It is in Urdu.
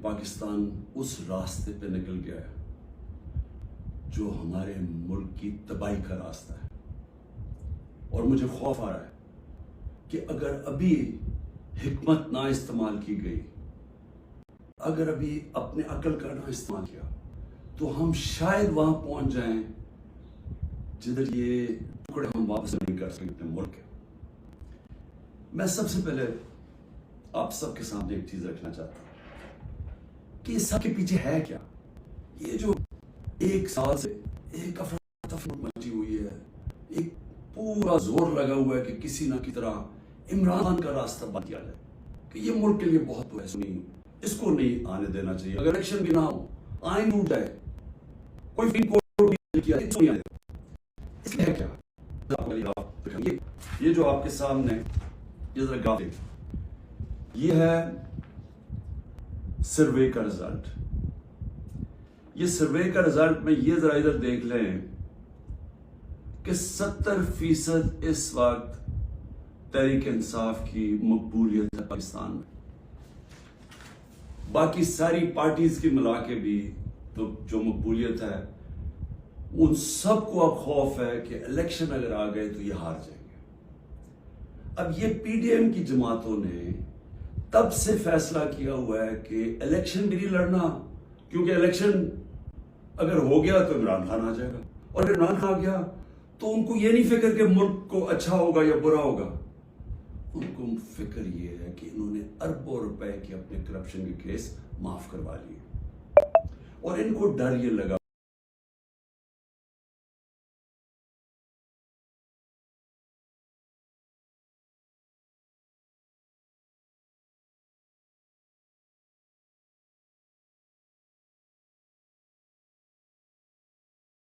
پاکستان اس راستے پہ نکل گیا ہے جو ہمارے ملک کی تباہی کا راستہ ہے، اور مجھے خوف آ رہا ہے کہ اگر ابھی حکمت نہ استعمال کی گئی، اگر ابھی اپنے عقل کا نہ استعمال کیا، تو ہم شاید وہاں پہنچ جائیں جدھر یہ ٹکڑے ہم واپس نہیں کر سکتے اپنے ملک کے۔ میں سب سے پہلے آپ سب کے سامنے ایک چیز رکھنا چاہتا ہوں کہ اس سب کے پیچھے ہے کیا۔ یہ جو ایک سال سے ایک افراتفری مچی ہوئی ہے، ایک پورا زور لگا ہوا ہے کہ کسی نہ کسی طرح عمران خان کا راستہ بند کیا جائے کہ یہ ملک کے لیے بہت نہیں، اس کو نہیں آنے دینا چاہیے، اگر الیکشن بھی نہ ہو، آئین ٹوٹ جائے، کوئی سپریم کورٹ نہیں کیا، اس کو نہیں آنے دینا۔ اس لیے ہے کیا یہ جو آپ کے سامنے یہ ذرا گراف دیکھیں، یہ ہے سروے کا رزلٹ۔ یہ سروے کا رزلٹ میں یہ ذرا ادھر دیکھ لیں کہ 70% اس وقت تحریک انصاف کی مقبولیت ہے پاکستان میں۔ باقی ساری پارٹیز کی ملا کے بھی تو جو مقبولیت ہے، ان سب کو اب خوف ہے کہ الیکشن اگر آ گئے تو یہ ہار جائیں گے۔ اب یہ پی ڈی ایم کی جماعتوں نے تب سے فیصلہ کیا ہوا ہے کہ الیکشن بھی نہیں لڑنا، کیونکہ الیکشن اگر ہو گیا تو عمران خان آ جائے گا، اور اگر عمران خان آ گیا تو ان کو یہ نہیں فکر کہ ملک کو اچھا ہوگا یا برا ہوگا، ان کو فکر یہ ہے کہ انہوں نے اربوں روپے کے اپنے کرپشن کے کیس معاف کروا لیے، اور ان کو ڈر یہ لگا